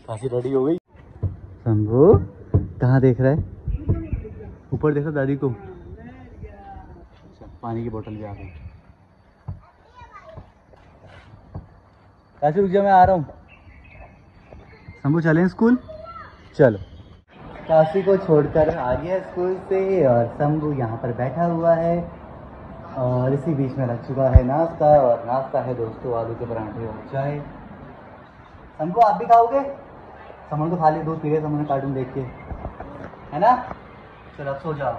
काफी रेडी हो गई। शंभू कहाँ देख रहा है? ऊपर देखो दादी को। अच्छा, पानी की बोतल भी आ गई। काशी रुक जा, मैं आ रहा हूँ। शंभू चलें स्कूल? चलो। काशी को छोड़कर आ गया स्कूल से और शंभू यहाँ पर बैठा हुआ है और इसी बीच में लग चुका है नाश्ता। और नाश्ता है दोस्तों आलू के पराठे और चाय। शंभू आप भी खाओगे? समझ तो खा लिया, दूध पी रहे समझ कार्टून देख के, है ना? चलो अब सो जाओ,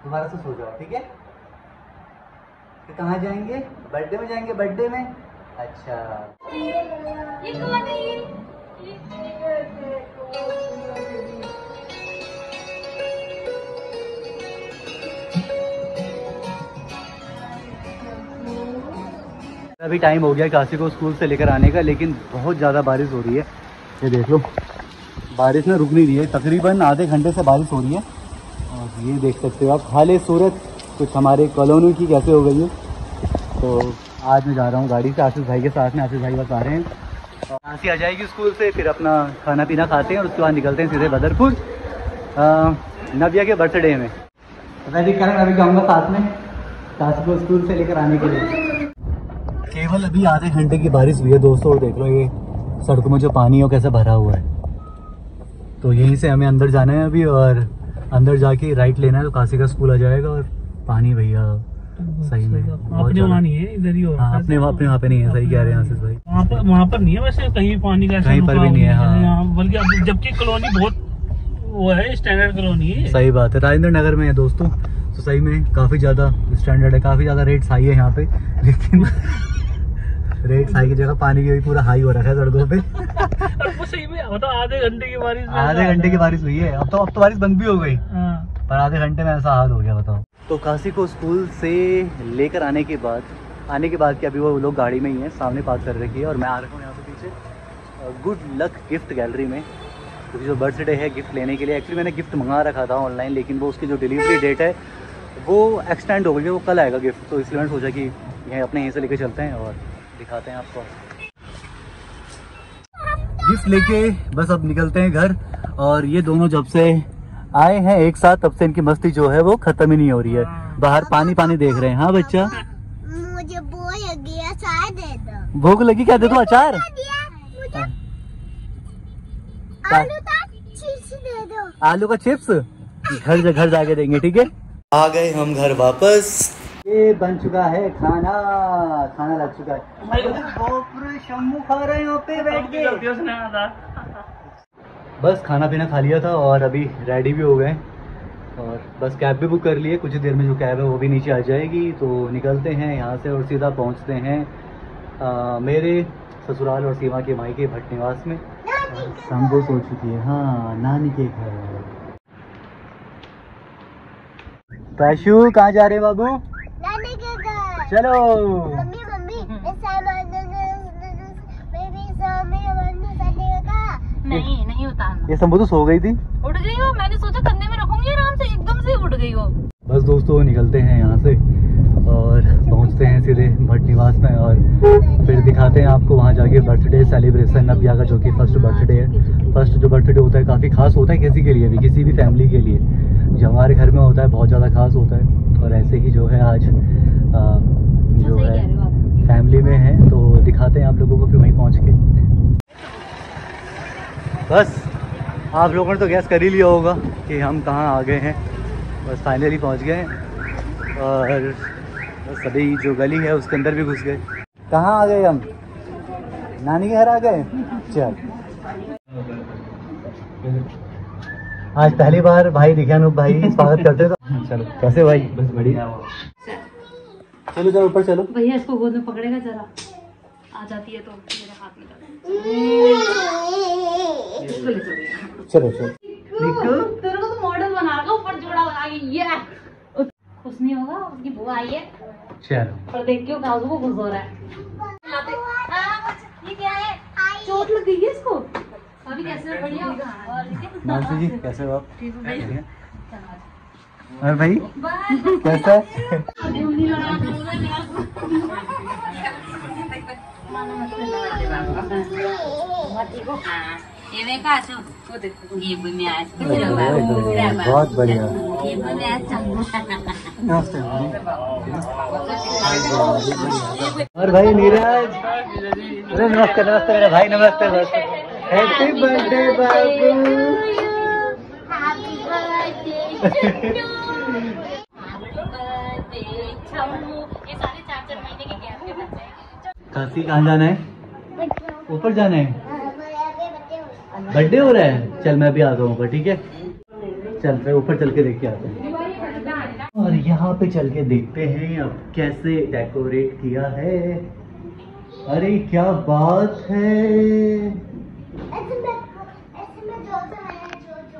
दोबारा से सो जाओ, ठीक है? फिर कहाँ जाएंगे? बर्थडे में जाएंगे, बर्थडे में। अच्छा अभी टाइम हो गया काशी को स्कूल से लेकर आने का, लेकिन बहुत ज़्यादा बारिश हो रही है। ये देख लो, बारिश ना रुक नहीं रही है। तकरीबन आधे घंटे से बारिश हो रही है। और ये देख सकते हो आप हाल सूरत कुछ हमारे कॉलोनी की कैसे हो गई है। तो आज मैं जा रहा हूँ गाड़ी से आशीष भाई के साथ में। आशीष भाई बस आ रहे हैं, आशी आ जाएगी स्कूल से, फिर अपना खाना पीना खाते हैं और उसके बाद निकलते हैं सीधे बदरपुर नव्या के बर्थडे में। रेडी करें, अभी जाऊँगा साथ में काशी को स्कूल से लेकर आने के लिए। केवल अभी आधे घंटे की बारिश हुई है दोस्तों, और देख लो ये सड़कों में जो पानी है वो कैसे भरा हुआ है। तो यहीं से हमें अंदर जाना है अभी, और अंदर जाके राइट लेना है तो काशी का स्कूल आ जाएगा। और पानी भैया सही में अपने वहाँ नहीं है, इधर ही हो। हाँ, अपने वहाँ पे नहीं है, सही कह रहे हैं आशीष भाई। वहाँ पर नहीं है वैसे, कहीं पानी का कहीं पर भी नहीं है। हाँ, बल्कि जबकि कॉलोनी बहुत वो है, स्टैंडर्ड कॉलोनी है। सही बात है, राजेंद्र नगर में है दोस्तों। तो सही में काफी ज्यादा स्टैंडर्ड है, काफी ज्यादा रेट्स हाई है यहाँ पे। लेकिन रेट्स हाई की जगह पानी की भी पूरा हाई हो रखा है सड़कों पे। वो सही में मतलब आधे घंटे की बारिश हुई है। अब तो बारिश बंद भी हो गई, पर आधे घंटे में ऐसा हाल हो गया, बताओ। तो काशी को स्कूल से लेकर आने के बाद कि अभी वो लोग गाड़ी में ही है, सामने पार्क कर रखी है और मैं आ रखा हूँ यहाँ पे पीछे गुड लक गिफ्ट गैलरी में, क्योंकि जो बर्थडे है गिफ्ट लेने के लिए। एक्चुअली मैंने गिफ्ट मंगा रखा था ऑनलाइन, लेकिन वो उसकी जो डिलीवरी डेट है वो एक्सटेंड हो गई है, वो कल आएगा गिफ्ट। तो इसलिए मैंने सोचा कि यहीं से लेके चलते हैं और दिखाते हैं आपको गिफ्ट लेके। बस अब निकलते हैं घर। और ये दोनों जब से आए हैं एक साथ, तब से इनकी मस्ती जो है वो खत्म ही नहीं हो रही है। बाहर पानी देख रहे हैं। हाँ बच्चा, मुझे भूख लगी है, चाय दे दो। भूख लगी, क्या दे दो? अचार, चिप्स दे दो। आलू का चिप्स घर जाके देंगे, ठीक है? आ गए हम घर वापस। ये बन चुका है खाना लग चुका है। शम्मू खा रहे हैं पे बैठ के। बस खाना पीना खा लिया था और अभी रेडी भी हो गए और बस कैब भी बुक कर लिए। कुछ देर में जो कैब है वो भी नीचे आ जाएगी। तो निकलते हैं यहाँ से और सीधा पहुँचते हैं मेरे ससुराल और सीमा के मायके भट्ट निवास में। शंभू सो चुकी है, हाँ, नानी के घर। पैशु कहाँ जा रहे बाबू? नानी के घर। चलो। मम्मी नहीं उतारना। ये शंभू तो सो गई थी। उठ गई हो, मैंने सोचा कंधे में रखूंगी आराम से, एकदम से उठ गई हो। बस दोस्तों निकलते हैं यहाँ से और पहुँचते हैं सीधे भट्ट निवास में और फिर दिखाते हैं आपको वहाँ जाके बर्थडे सेलिब्रेशन नव्या का, जो कि फर्स्ट बर्थडे है। फर्स्ट जो बर्थडे होता है काफ़ी खास होता है किसी के लिए भी, किसी भी फैमिली के लिए। जो हमारे घर में होता है बहुत ज़्यादा खास होता है। और ऐसे ही जो है आज जो है फैमिली में है, तो दिखाते हैं आप लोगों को फिर वहीं पहुँच के। बस आप लोगों ने तो गैस कर ही लिया होगा कि हम कहाँ आ गए हैं। बस फाइनली पहुँच गए और बस अभी जो गली है उसके अंदर भी घुस गए। कहाँ आ गए हम? नानी के घर आ गए। चल, आज पहली बार भाई दिखे, अनूप भाई स्वागत करते तो। चलो, कैसे भाई? बस बढ़िया। चलो चलो ऊपर चलो। भैया इसको गोद में पकड़ेगा जरा, आ जाती है तो मेरे हाथ में। चलो चलो। तेरे को तो मॉडल बना रखा, ऊपर जोड़ा बना के। ये कुछ नहीं होगा, उसकी बुआ आई है। चलो और देख के काजू को खुश हो रहा है। ये क्या है? चोट लग गई है इसको। अभी कैसे हो? बढ़िया। और मानसी जी कैसे हो आप? ठीक है बढ़िया। और भाई कैसा है? बहुत बढ़िया। और भाई नीरज, अरे नमस्ते नमस्ते मेरा भाई, नमस्ते नमस्ते। हैप्पी बर्थडे बाबू। काशी कहाँ जाना है? ऊपर जाना है। बर्थडे हो रहा है? चल मैं भी आ जाऊँ ऊपर, ठीक है? चल फिर ऊपर चल के देख के आते हैं। और यहाँ पे चल के देखते हैं अब कैसे डेकोरेट किया है। अरे क्या बात है,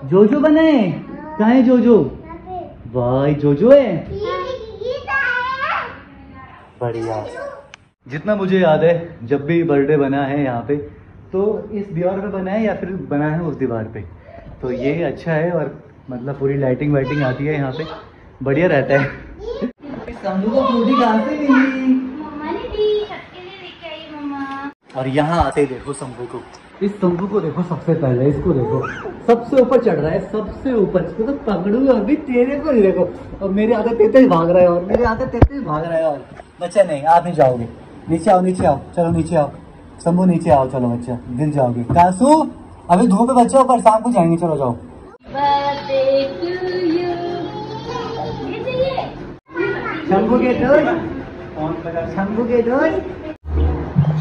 जोजो बना है। कहाँ है जोजो? भाई जोजो है, बढ़िया। जितना मुझे याद है जब भी बर्थडे बना है यहाँ पे तो इस दीवार पे बना है या फिर बना है उस दीवार पे, तो ये अच्छा है। और मतलब पूरी लाइटिंग वाइटिंग आती है यहाँ पे, बढ़िया रहता है। शंभू को फ्रूटी कहाँ से मिली? मम्मा ने दी, सबके लिए लेके आई मम्मा। और यहाँ आते ही देखो शंभू को, इस शंभू को देखो सबसे पहले, इसको देखो सबसे ऊपर चढ़ रहा है, सबसे ऊपर। इसको तो पकड़ूंगा अभी, तेरे को नहीं देखो। और मेरे आगे तेज भाग रहा है, और मेरे आगे तेज भाग रहा है। और बच्चा नहीं, आप नहीं जाओगे, नीचे आओ नीचे आओ, चलो नीचे आओ शंभू, नीचे आओ, चलो बच्चा गिर जाओगे। कासू अभी धूप में बच्चों पर शाम को जाएंगे, चलो जाओ। शंभू के दोस्त, शंभू के दोस्त।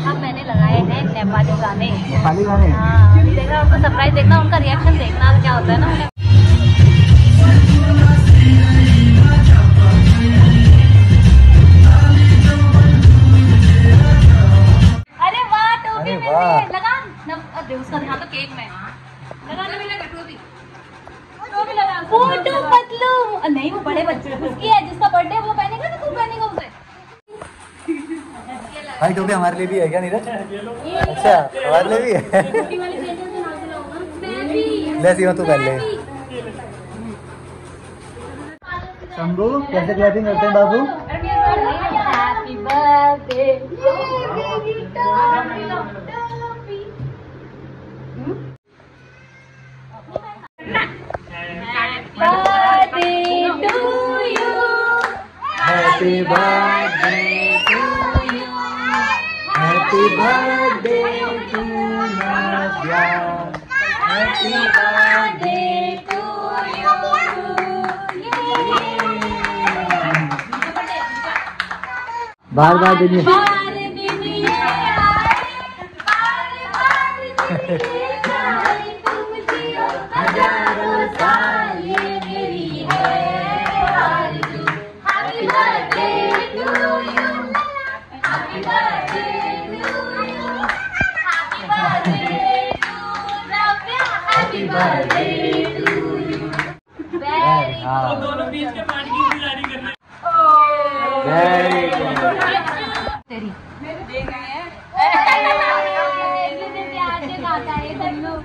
अब मैंने लगाए हैं नेपाली गाने। नेपाली गाने? हाँ, अभी देखना, उनको सरप्राइज देखना, उनका रिएक्शन देखना क्या होता है ना उन्हें। अरे वाह, टोपी में लगा ना, उसका ध्यान तो केक में लगा लगा। फोटो पतलू नहीं, वो बड़े बच्चे उसकी है, जिसका बर्थडे वो पहनेगा तो तू पहनेगा उसे। भाई टोपी हमारे लिए भी है क्या नीरज? अच्छा हमारे लिए भी है। ले सीमा तू पहन ले। शंभू कैसे क्लैपिंग करते हैं बाबू? Happy birthday Happy birthday to you. Happy birthday to Nadia. Happy birthday to you. बार बार दिन हजारों साल ये मेरी है। Happy birthday to you. Happy birthday to you. Happy birthday to Navya. Happy birthday to you. Very good. दोनों बीच के पानी की तैयारी करना। Very good. तेरी दे गए हैं। मुझे प्यार से खाता है सब लोग।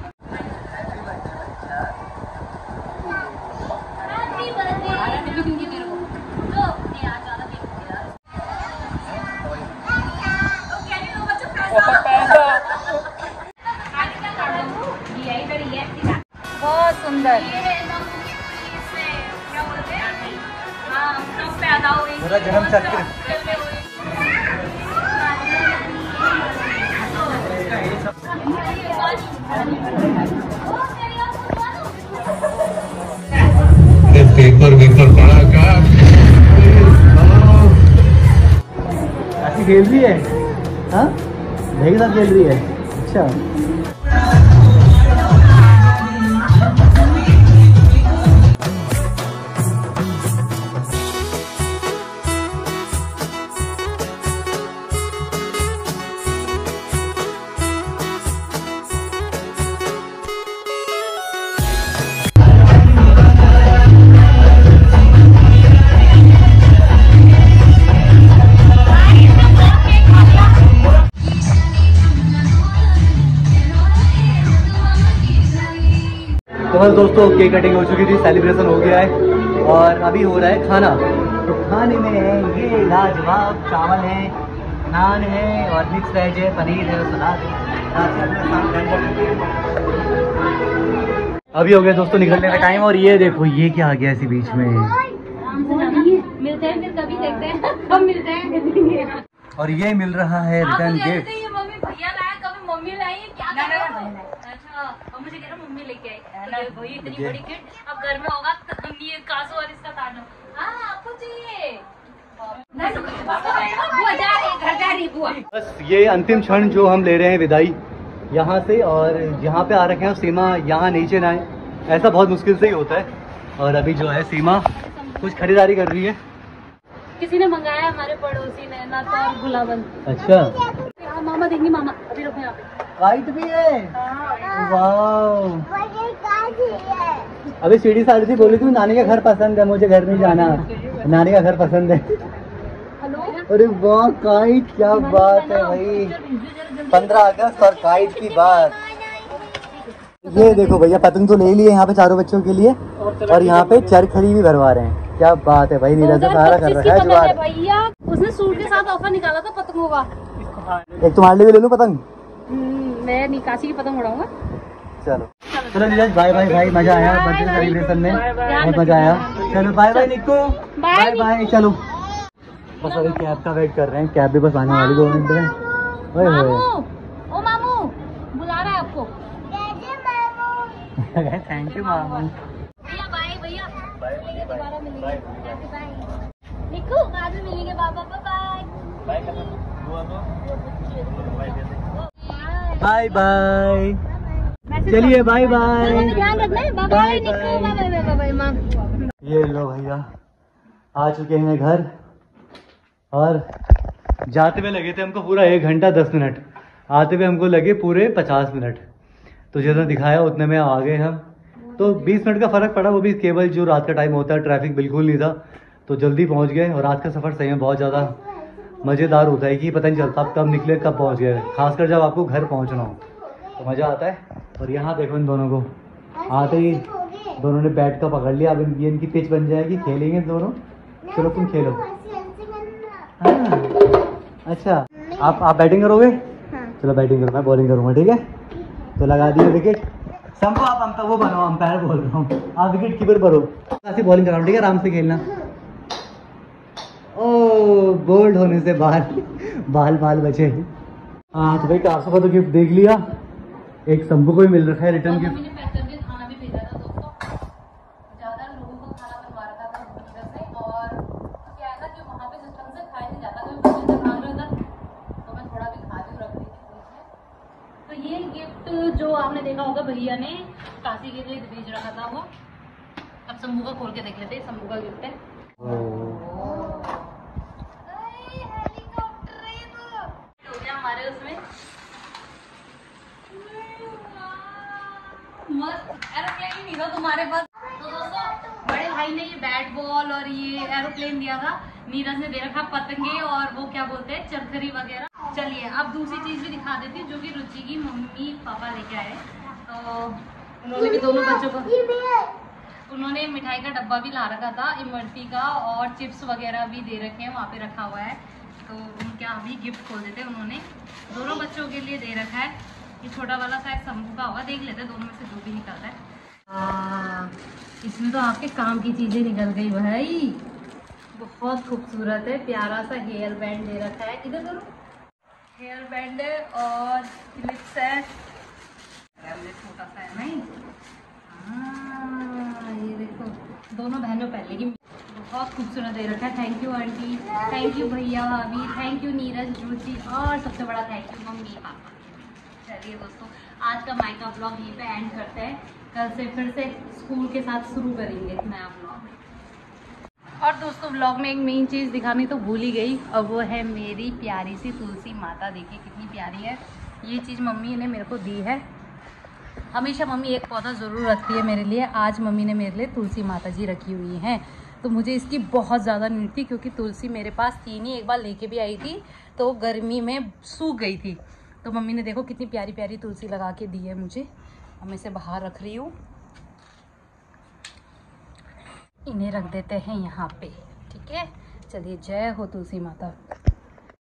Happy birthday to you. लो ये आ ज्यादा देख यार। बहुत सुंदर। मेरा जन्म चक्र। पेपर वेपर पढ़ा का ऐसी खेल रही है? हाँ भाई के साथ खेल रही है। अच्छा बस दोस्तों केक कटिंग हो चुकी थी, सेलिब्रेशन हो गया है और अभी हो रहा है खाना। तो खाने में है ये लाजवाब चावल है, नान है और मिक्स वेज है, पनीर है, सलाद है। अभी हो गया दोस्तों निकलने का टाइम और ये देखो ये क्या आ गया इसी बीच में। आराम से जाना है, मिलते हैं फिर कभी, देखते हैं कब मिलते हैं। और ये मिल रहा है रिटर्न गिफ्ट। ये मम्मी भैया लाया, कभी मम्मी लाई है क्या? अच्छा, और मुझे कह रहा मम्मी लेके आई भाई इतनी बड़ी किट। अब घर में होगा ये कासू और इसका तांडव। हाँ आपको चाहिए बस ये अंतिम क्षण जो हम ले रहे हैं विदाई यहाँ से, और यहाँ पे आ रखे हैं सीमा यहाँ नीचे ना आए, ऐसा बहुत मुश्किल से ही होता है। और अभी जो है सीमा कुछ खरीदारी कर रही है। किसी ने मंगाया हमारे पड़ोसी ने ना तो और गुलाबंद। अच्छा मामा देंगे, मामा अभी रुको यहाँ पे। काइट भी है, वाह। अभी सीढ़ी साड़ी थी, बोली थी नानी का घर पसंद है, मुझे घर नहीं जाना, नानी का घर पसंद है। अरे वाह काइट, क्या बात है भाई, 15 अगस्त और काइट की बात। ये देखो भैया पतंग तो ले लिए यहाँ पे चारों बच्चों के लिए, और यहाँ पे चरखड़ी भी भरवा रहे हैं। क्या बात है भाई, नीरज से सारा कर रखा है जुगाड़। भैया उसने सूट के साथ ऑफर निकाला था पतंगों का। एक तुम्हारे लिए भी ले लूं पतंग? मैं निकासी की पतंग उड़ाऊंगा। चलो चलो नीरज, बाय बाय भाई, मजा आया बर्थडे सेलिब्रेशन में, बहुत मजा आया। चलो bye bye Nikku, bye bye. चलो बस अभी कैब का वेट कर रहे हैं, कैब भी बस आने वाली 2 मिनट में। ओ मामू बुला रहा है आपको। थैंक यू मामू। भैया बाय, भैया दोबारा मिलेंगे। निक्कू बाद में मिलेंगे, बाबा बाय बाय बाय। चलिए बाय बाय, ध्यान रखना, बाय निक्कू, बाय माँ। ये लो भैया आ चुके हैं घर, और जाते हुए लगे थे हमको पूरा 1 घंटा 10 मिनट, आते हुए हमको लगे पूरे 50 मिनट। तो जितना दिखाया उतने में आ गए हम। तो 20 मिनट का फ़र्क पड़ा, वो भी केवल जो रात का टाइम होता है, ट्रैफिक बिल्कुल नहीं था, तो जल्दी पहुंच गए। और रात का सफ़र सही में बहुत ज़्यादा मज़ेदार होता है कि पता नहीं चलता आप कब निकले कब पहुंच गए, खासकर जब आपको घर पहुंचना हो तो मज़ा आता है। और यहाँ देखो इन दोनों को, आते ही दोनों ने बैट का पकड़ लिया। अब ये इनकी पिच बन जाएगी, खेलेंगे दोनों। चलो तुम खेलो। हाँ अच्छा, आप बैटिंग करोगे? चलो बैटिंग करो, मैं बॉलिंग करूँगा, ठीक है? तो लगा दिए विकेट। सबको आप वो बनाओ, अंपायर बोल रहा हूँ, आप विकेट कीपर बनो। ऐसी बॉलिंग कराओ, ठीक है? आराम से खेलना। ओ बोल्ड होने से बाल बचे। हाँ तो भाई कासू का तो गिफ्ट देख लिया, एक शंभू को भी मिल रखा है रिटर्न गिफ्ट। खाना भी भेजा था दोस्तों, ज्यादा लोगों को खाना बनवा रखा था उधर से, और क्या है ना कि वहाँ पे सिस्टम से खाया नहीं जाता, कभी बच्चे से मांग रहे उधर, तो मैं थोड़ा भी खा रख रही थी। तो ये गिफ्ट जो आपने देखा होगा भैया ने काशी के लिए भेज रखा था, वो अब शंभू का खोल के देख लेते हैं। शंभू का गिफ्ट है, हो गया हमारे उसमें मस्त एरोप्लेन नहीं था तुम्हारे पास। तो दोस्तों बड़े भाई ने ये बैट बॉल और ये एरोप्लेन दिया था, नीरज ने दे रखा पतंगे और वो क्या बोलते हैं चरखरी वगैरह। चलिए अब दूसरी चीज भी दिखा देती हूँ, जो कि रुचि की मम्मी पापा लेके आए। तो उन्होंने भी दोनों बच्चों को, उन्होंने मिठाई का डब्बा भी ला रखा था, इमरती का, और चिप्स वगैरह भी दे रखे हैं, वहाँ पे रखा हुआ है। तो उनके अभी गिफ्ट खोल देते, उन्होंने दोनों बच्चों के लिए दे रखा है। ये छोटा वाला शायद शंभू का होगा, देख लेते हैं दोनों में से जो भी निकलता है। इसमें तो आपके काम की चीज़ें निकल गई भाई, बहुत खूबसूरत है, प्यारा सा हेयर बैंड दे रखा है। इधर करो, हेयर बैंड है और क्लिप्स है, छोटा सा है नहीं। ये देखो दोनों बहनों पहले की, बहुत खूबसूरत दे रखा है। Thank you aunty, thank you भैया भाभी, थैंक यू नीरज रुचि, और सबसे बड़ा थैंक यू मम्मी पापा। चलिए दोस्तों आज का माइका ब्लॉग यहीं पे एंड करते हैं, कल से फिर से स्कूल के साथ शुरू करेंगे नया ब्लॉग। और दोस्तों ब्लॉग में एक मेन चीज़ दिखानी तो भूल ही गई, और वो है मेरी प्यारी सी तुलसी माता। देखिए कितनी प्यारी है, ये चीज़ मम्मी ने मेरे को दी है। हमेशा मम्मी एक पौधा ज़रूर रखती है मेरे लिए, आज मम्मी ने मेरे लिए तुलसी माता जी रखी हुई हैं। तो मुझे इसकी बहुत ज़्यादा नीड थी, क्योंकि तुलसी मेरे पास थी नहीं, एक बार लेके भी आई थी तो गर्मी में सूख गई थी। तो मम्मी ने देखो कितनी प्यारी प्यारी तुलसी लगा के दी है मुझे, अब मैं इसे बाहर रख रही हूँ। इन्हें रख देते हैं यहाँ पे। ठीक है, चलिए, जय हो तुलसी माता।